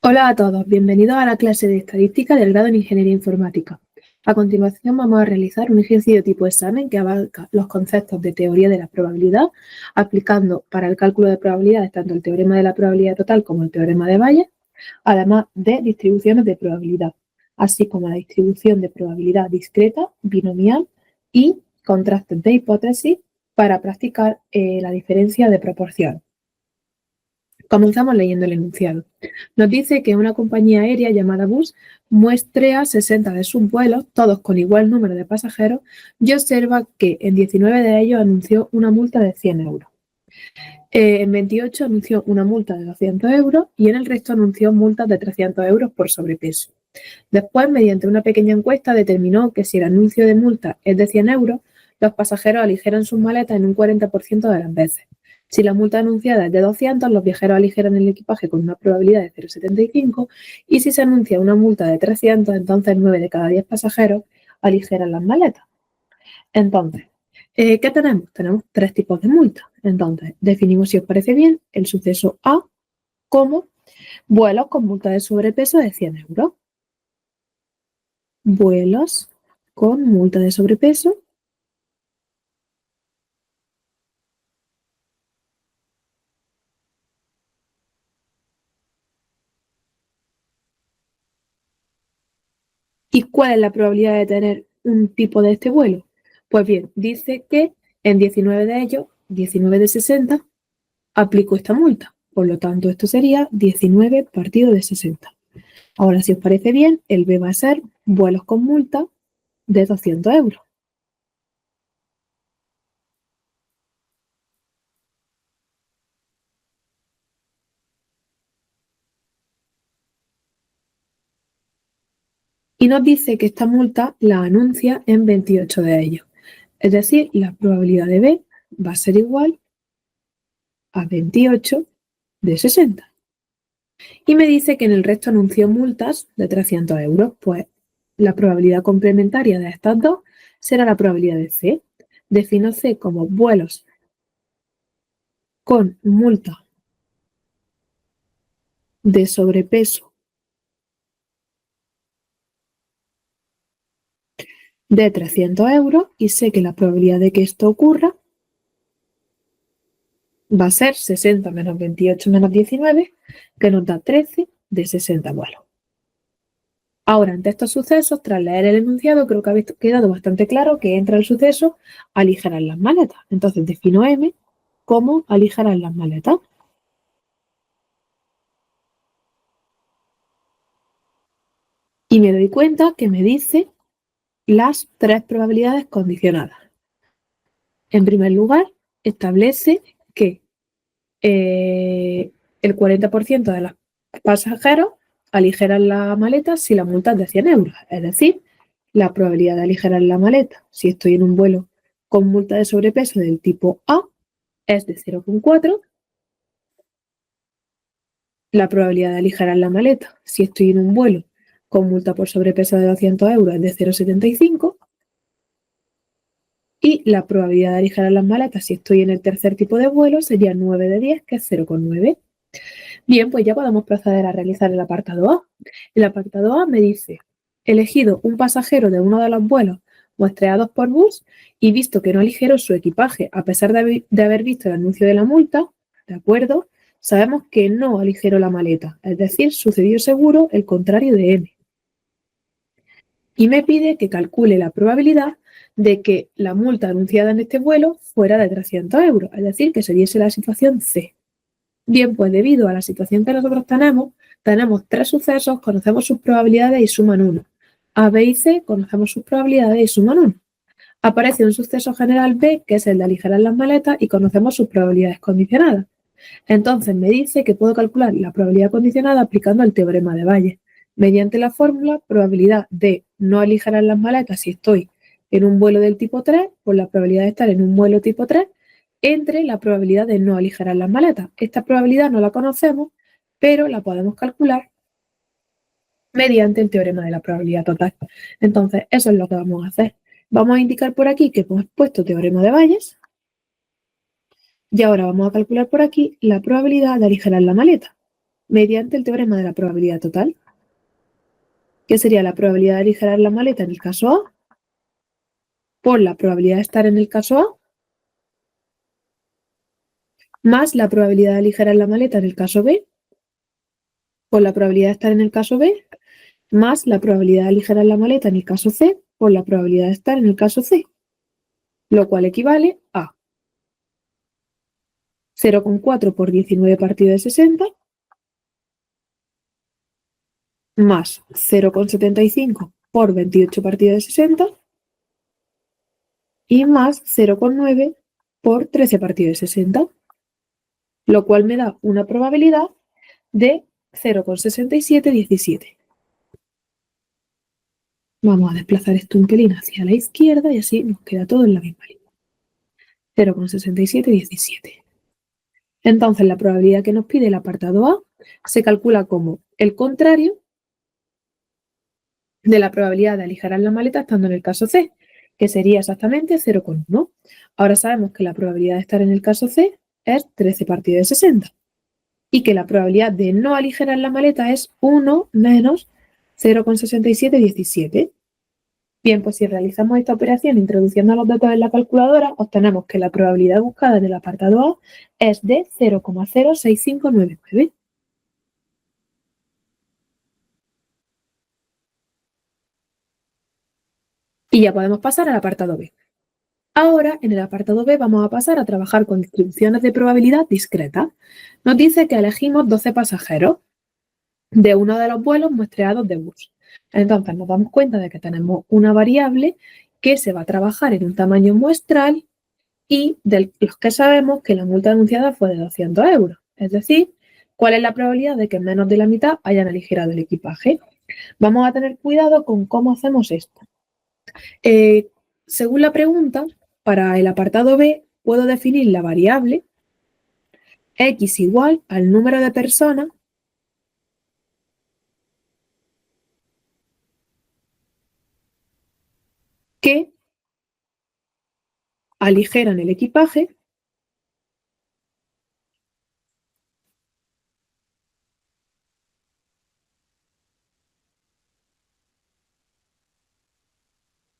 Hola a todos, bienvenidos a la clase de Estadística del grado en Ingeniería Informática. A continuación vamos a realizar un ejercicio tipo examen que abarca los conceptos de teoría de la probabilidad, aplicando para el cálculo de probabilidades tanto el teorema de la probabilidad total como el teorema de Bayes, además de distribuciones de probabilidad, así como la distribución de probabilidad discreta, binomial y contrastes de hipótesis para practicar la diferencia de proporción. Comenzamos leyendo el enunciado. Nos dice que una compañía aérea llamada Bus muestra 60 de sus vuelos, todos con igual número de pasajeros, y observa que en 19 de ellos anunció una multa de 100 euros. En 28 anunció una multa de 200 euros y en el resto anunció multas de 300 euros por sobrepeso. Después, mediante una pequeña encuesta, determinó que si el anuncio de multa es de 100 euros, los pasajeros aligeran sus maletas en un 40% de las veces. Si la multa anunciada es de 200, los viajeros aligeran el equipaje con una probabilidad de 0,75 y si se anuncia una multa de 300, entonces 9 de cada 10 pasajeros aligeran las maletas. Entonces, ¿qué tenemos? Tenemos tres tipos de multas. Entonces, definimos, si os parece bien, el suceso A como vuelos con multa de sobrepeso de 100 euros. Vuelos con multa de sobrepeso ¿Y cuál es la probabilidad de tener un tipo de este vuelo? Pues bien, dice que en 19 de ellos, 19 de 60, aplicó esta multa. Por lo tanto, esto sería 19 partido de 60. Ahora, si os parece bien, el B va a ser vuelos con multa de 200 euros. Y nos dice que esta multa la anuncia en 28 de ellos. Es decir, la probabilidad de B va a ser igual a 28 de 60. Y me dice que en el resto anunció multas de 300 euros. Pues la probabilidad complementaria de estas dos será la probabilidad de C. Defino C como vuelos con multa de sobrepeso de 300 euros y sé que la probabilidad de que esto ocurra va a ser 60 menos 28 menos 19, que nos da 13 de 60 vuelos. Ahora, ante estos sucesos, tras leer el enunciado, creo que ha quedado bastante claro que entra el suceso aligerar las maletas. Entonces, defino M como aligerar las maletas. Y me doy cuenta que me dice las tres probabilidades condicionadas. En primer lugar, establece que el 40% de los pasajeros aligeran la maleta si la multa es de 100 euros. Es decir, la probabilidad de aligerar la maleta si estoy en un vuelo con multa de sobrepeso del tipo A es de 0,4. La probabilidad de aligerar la maleta si estoy en un vuelo con multa por sobrepeso de 200 euros es de 0,75. Y la probabilidad de aligerar las maletas si estoy en el tercer tipo de vuelo sería 9 de 10, que es 0,9. Bien, pues ya podemos proceder a realizar el apartado A. El apartado A me dice, elegido un pasajero de uno de los vuelos muestreados por Bus y visto que no aligeró su equipaje a pesar de haber visto el anuncio de la multa, ¿de acuerdo? Sabemos que no aligeró la maleta, es decir, sucedió seguro el contrario de M. Y me pide que calcule la probabilidad de que la multa anunciada en este vuelo fuera de 300 euros, es decir, que se diese la situación C. Bien, pues debido a la situación que nosotros tenemos tres sucesos, conocemos sus probabilidades y suman 1. A, B y C conocemos sus probabilidades y suman 1. Aparece un suceso general B, que es el de aligerar las maletas, y conocemos sus probabilidades condicionadas. Entonces me dice que puedo calcular la probabilidad condicionada aplicando el teorema de Bayes, mediante la fórmula probabilidad de no aligerar las maletas si estoy en un vuelo del tipo 3 por la probabilidad de estar en un vuelo tipo 3 entre la probabilidad de no aligerar las maletas. Esta probabilidad no la conocemos, pero la podemos calcular mediante el teorema de la probabilidad total. Entonces, eso es lo que vamos a hacer. Vamos a indicar por aquí que hemos puesto teorema de Bayes y ahora vamos a calcular por aquí la probabilidad de aligerar la maleta. mediante el teorema de la probabilidad total, que sería la probabilidad de aligerar la maleta en el caso A por la probabilidad de estar en el caso A más la probabilidad de aligerar la maleta en el caso B por la probabilidad de estar en el caso B más la probabilidad de aligerar la maleta en el caso C por la probabilidad de estar en el caso C, lo cual equivale a 0,4 por 19 partido de 60 más 0,75 por 28 partido de 60 y más 0,9 por 13 partido de 60, lo cual me da una probabilidad de 0,6717. Vamos a desplazar esto un pelín hacia la izquierda y así nos queda todo en la misma línea. 0,6717. Entonces, la probabilidad que nos pide el apartado A se calcula como el contrario de la probabilidad de aligerar la maleta estando en el caso C, que sería exactamente 0,1. Ahora sabemos que la probabilidad de estar en el caso C es 13 partido de 60 y que la probabilidad de no aligerar la maleta es 1 menos 0,6717. Bien, pues si realizamos esta operación introduciendo los datos en la calculadora, obtenemos que la probabilidad buscada en el apartado A es de 0,06599. Y ya podemos pasar al apartado B. Ahora, en el apartado B vamos a pasar a trabajar con distribuciones de probabilidad discretas. Nos dice que elegimos 12 pasajeros de uno de los vuelos muestreados de bus. Entonces nos damos cuenta de que tenemos una variable que se va a trabajar en un tamaño muestral y de los que sabemos que la multa anunciada fue de 200 euros. Es decir, ¿cuál es la probabilidad de que menos de la mitad hayan aligerado el equipaje? Vamos a tener cuidado con cómo hacemos esto. Según la pregunta, para el apartado B puedo definir la variable x igual al número de personas que aligeran el equipaje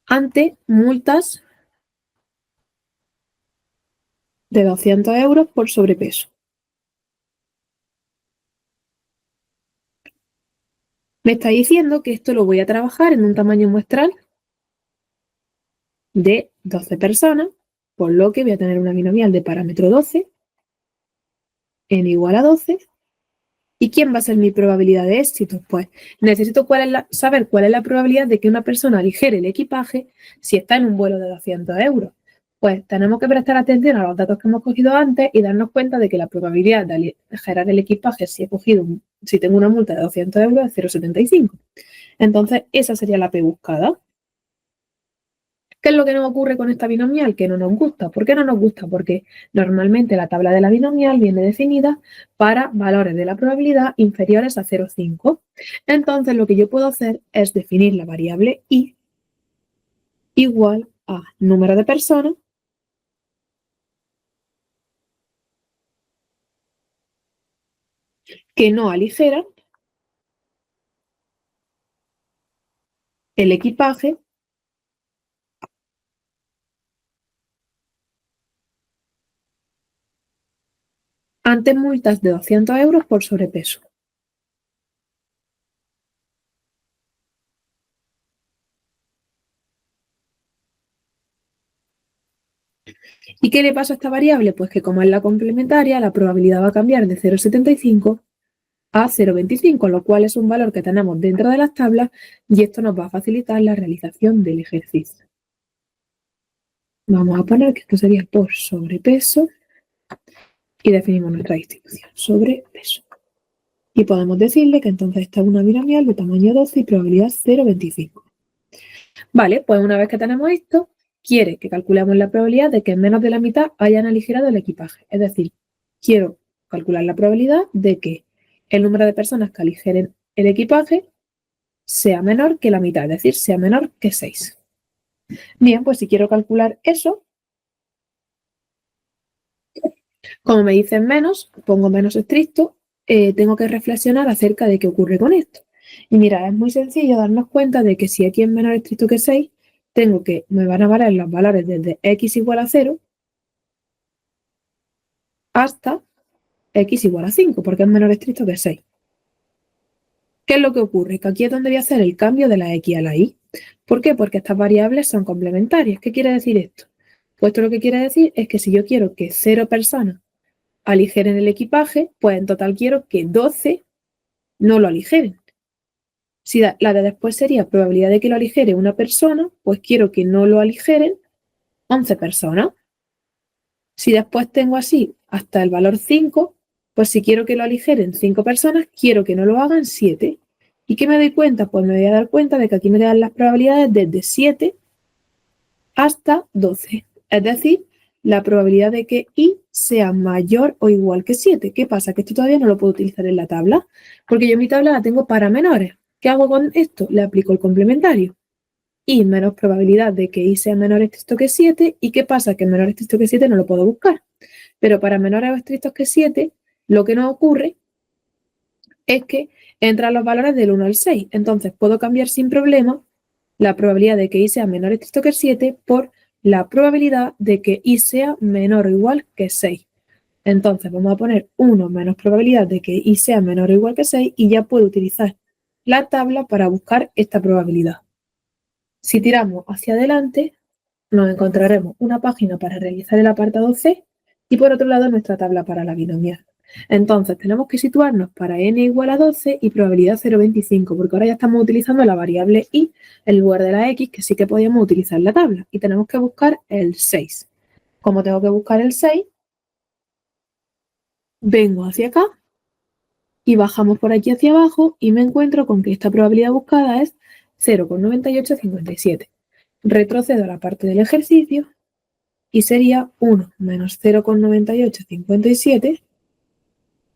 ante multas de 200 euros por sobrepeso. Me está diciendo que esto lo voy a trabajar en un tamaño muestral de 12 personas, por lo que voy a tener una binomial de parámetro 12, n igual a 12. ¿Y quién va a ser mi probabilidad de éxito? Pues necesito saber cuál es la probabilidad de que una persona aligere el equipaje si está en un vuelo de 200 euros. Pues tenemos que prestar atención a los datos que hemos cogido antes y darnos cuenta de que la probabilidad de aligerar el equipaje si tengo una multa de 200 euros es 0,75. Entonces, esa sería la P buscada. ¿Qué es lo que nos ocurre con esta binomial? Que no nos gusta. ¿Por qué no nos gusta? Porque normalmente la tabla de la binomial viene definida para valores de la probabilidad inferiores a 0,5. Entonces, lo que yo puedo hacer es definir la variable i igual a número de personas que no aligeran el equipaje ante multas de 200 euros por sobrepeso. ¿Y qué le pasa a esta variable? Pues que como es la complementaria, la probabilidad va a cambiar de 0,75 a 0,25, lo cual es un valor que tenemos dentro de las tablas y esto nos va a facilitar la realización del ejercicio. Vamos a poner que esto sería por sobrepeso y definimos nuestra distribución sobrepeso. Y podemos decirle que entonces esta es una binomial de tamaño 12 y probabilidad 0,25. Vale, pues una vez que tenemos esto, quiere que calculemos la probabilidad de que menos de la mitad hayan aligerado el equipaje. Es decir, quiero calcular la probabilidad de que el número de personas que aligeren el equipaje sea menor que la mitad, es decir, sea menor que 6. Bien, pues si quiero calcular eso, como me dicen menos, pongo menos estricto tengo que reflexionar acerca de qué ocurre con esto. Y mira, es muy sencillo darnos cuenta de que si x es menor o estricto que 6, me van a valer los valores desde x igual a 0 hasta x igual a 5, porque es menor o estricto que 6. ¿Qué es lo que ocurre? Que aquí es donde voy a hacer el cambio de la x a la y. ¿Por qué? Porque estas variables son complementarias. ¿Qué quiere decir esto? Pues esto lo que quiere decir es que si yo quiero que 0 personas aligeren el equipaje, pues en total quiero que 12 no lo aligeren. Si la de después sería probabilidad de que lo aligere una persona, pues quiero que no lo aligeren 11 personas. Si después tengo así hasta el valor 5, pues si quiero que lo aligeren 5 personas, quiero que no lo hagan 7. ¿Y qué me doy cuenta? Pues me voy a dar cuenta de que aquí me quedan las probabilidades desde 7 hasta 12. Es decir, la probabilidad de que y sea mayor o igual que 7. ¿Qué pasa? Que esto todavía no lo puedo utilizar en la tabla, porque yo mi tabla la tengo para menores. ¿Qué hago con esto? Le aplico el complementario. Y menos probabilidad de que y sea menor o estricto que 7. ¿Y qué pasa? Que menor o estricto que 7 no lo puedo buscar. Pero para menores o estrictos que 7, lo que nos ocurre es que entran los valores del 1 al 6. Entonces puedo cambiar sin problema la probabilidad de que y sea menor o estricto que 7 por la probabilidad de que y sea menor o igual que 6. Entonces vamos a poner 1 menos probabilidad de que y sea menor o igual que 6 y ya puedo utilizar la tabla para buscar esta probabilidad. Si tiramos hacia adelante, nos encontraremos una página para realizar el apartado C y por otro lado nuestra tabla para la binomial. Entonces tenemos que situarnos para n igual a 12 y probabilidad 0,25, porque ahora ya estamos utilizando la variable y en lugar de la x, que sí que podíamos utilizar la tabla. Y tenemos que buscar el 6. Como tengo que buscar el 6, vengo hacia acá y bajamos por aquí hacia abajo y me encuentro con que esta probabilidad buscada es 0,9857. Retrocedo a la parte del ejercicio y sería 1 menos 0,9857,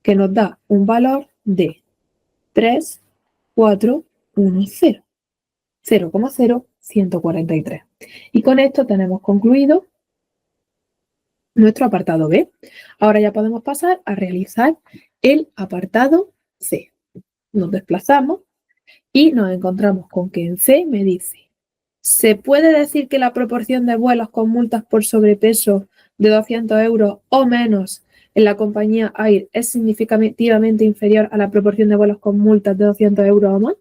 que nos da un valor de 3,410, 0,0143. Y con esto tenemos concluido nuestro apartado B. Ahora ya podemos pasar a realizar el apartado C. Nos desplazamos y nos encontramos con que en C me dice: ¿se puede decir que la proporción de vuelos con multas por sobrepeso de 200 euros o menos en la compañía Air es significativamente inferior a la proporción de vuelos con multas de 200 euros o más?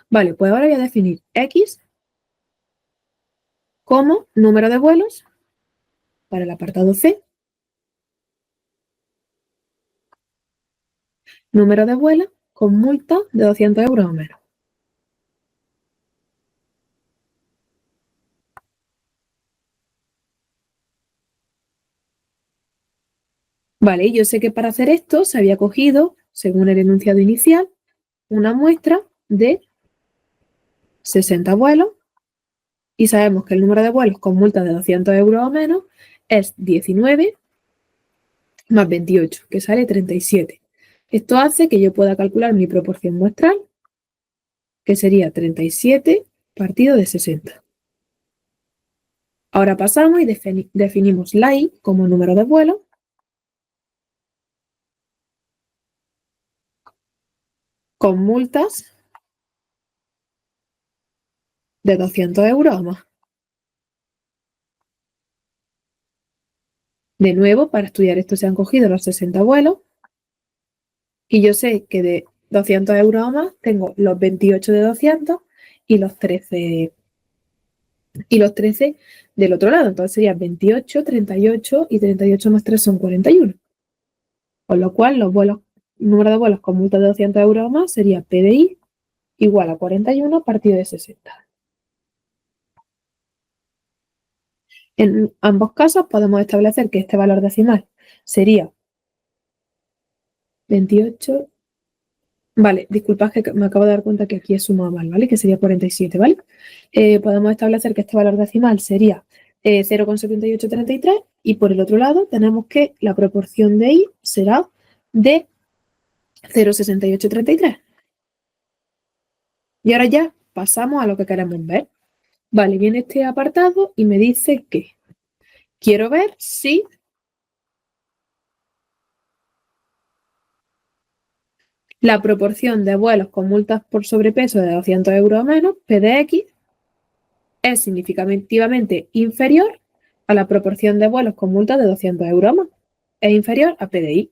Vale, pues ahora voy a definir X como número de vuelos para el apartado C, número de vuelos con multa de 200 euros o menos. Vale, yo sé que para hacer esto se había cogido, según el enunciado inicial, una muestra de 60 vuelos y sabemos que el número de vuelos con multa de 200 euros o menos es 19 más 28, que sale 37. Esto hace que yo pueda calcular mi proporción muestral, que sería 37 partido de 60. Ahora pasamos y definimos la I como número de vuelos con multas de 200 euros o más. De nuevo, para estudiar esto se han cogido los 60 vuelos y yo sé que de 200 euros o más tengo los 28 de 200 y los 13 del otro lado. Entonces serían 28, 38 y 38 más 3 son 41. Con lo cual, el número de vuelos con multa de 200 euros o más sería PDI igual a 41 partido de 60. En ambos casos podemos establecer que este valor decimal sería 28. Vale, disculpad que me acabo de dar cuenta que aquí he sumado mal, ¿vale? Que sería 47, ¿vale? Podemos establecer que este valor decimal sería 0,7833 y por el otro lado tenemos que la proporción de I será de 0,6833. Y ahora ya pasamos a lo que queremos ver. Vale, viene este apartado y me dice que quiero ver si La proporción de vuelos con multas por sobrepeso de 200 euros o menos, P de X, es significativamente inferior a la proporción de vuelos con multas de 200 euros o más. Es inferior a P de Y.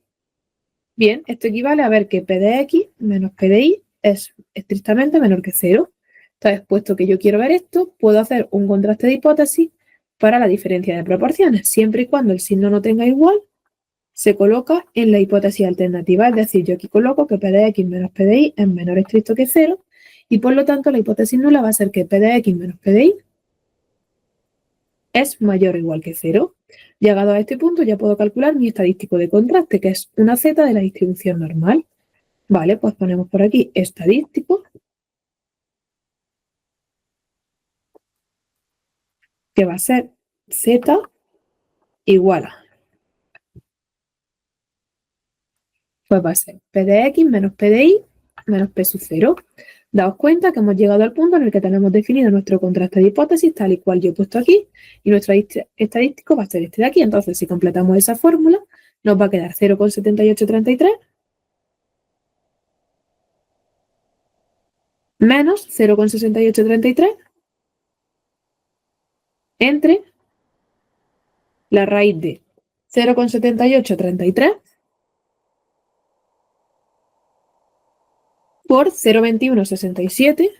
Bien, esto equivale a ver que P de X menos P de Y es estrictamente menor que 0. Entonces, puesto que yo quiero ver esto, puedo hacer un contraste de hipótesis para la diferencia de proporciones. Siempre y cuando el signo no tenga igual, se coloca en la hipótesis alternativa. Es decir, yo aquí coloco que P de X menos P de Y es menor estricto que 0 y por lo tanto la hipótesis nula va a ser que P de X menos P de Y es mayor o igual que 0. Llegado a este punto ya puedo calcular mi estadístico de contraste, que es una z de la distribución normal. Vale, pues ponemos por aquí estadístico, que va a ser z igual a, pues va a ser P de X menos P de Y menos P sub 0. Daos cuenta que hemos llegado al punto en el que tenemos definido nuestro contraste de hipótesis tal y cual yo he puesto aquí y nuestro estadístico va a ser este de aquí. Entonces, si completamos esa fórmula, nos va a quedar 0,7833 menos 0,6833 entre la raíz de 0,7833 por 0,2167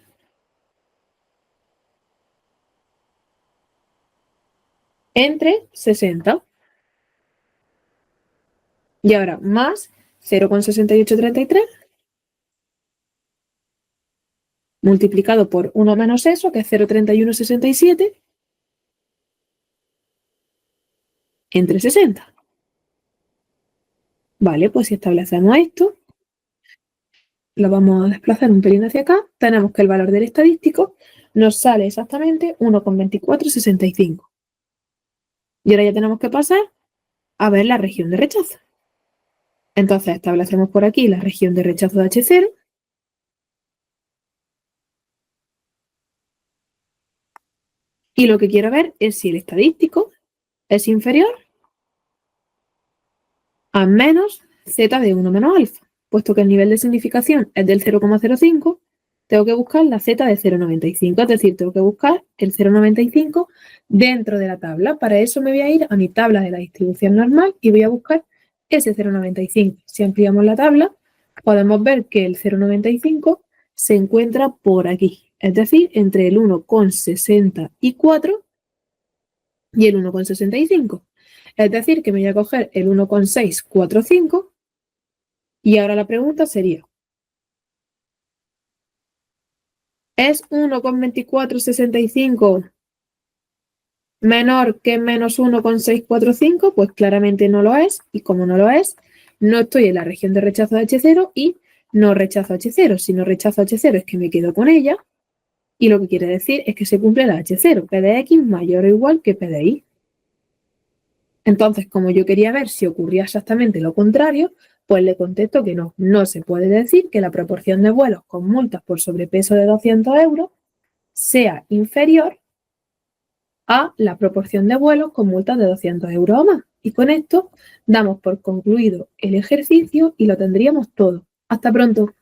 entre 60. Y ahora más 0,6833 multiplicado por 1 menos eso, que es 0,3167 entre 60. Vale, pues si establecemos esto, lo vamos a desplazar un pelín hacia acá, tenemos que el valor del estadístico nos sale exactamente 1,2465. Y ahora ya tenemos que pasar a ver la región de rechazo. Entonces establecemos por aquí la región de rechazo de H0. Y lo que quiero ver es si el estadístico es inferior a menos z de 1 menos alfa. Puesto que el nivel de significación es del 0,05, tengo que buscar la z de 0,95. Es decir, tengo que buscar el 0,95 dentro de la tabla. Para eso me voy a ir a mi tabla de la distribución normal y voy a buscar ese 0,95. Si ampliamos la tabla, podemos ver que el 0,95 se encuentra por aquí. Es decir, entre el 1,64 y el 1,65. Es decir, que me voy a coger el 1,645 y ahora la pregunta sería, ¿es 1,2465 menor que menos 1,645? Pues claramente no lo es, y como no lo es, no estoy en la región de rechazo de H0 y no rechazo H0. Si no rechazo H0 es que me quedo con ella, y lo que quiere decir es que se cumple la H0, P de X mayor o igual que P de Y. Entonces, como yo quería ver si ocurría exactamente lo contrario, pues le contesto que no. No se puede decir que la proporción de vuelos con multas por sobrepeso de 200 euros sea inferior a la proporción de vuelos con multas de 200 euros o más. Y con esto damos por concluido el ejercicio y lo tendríamos todo. Hasta pronto.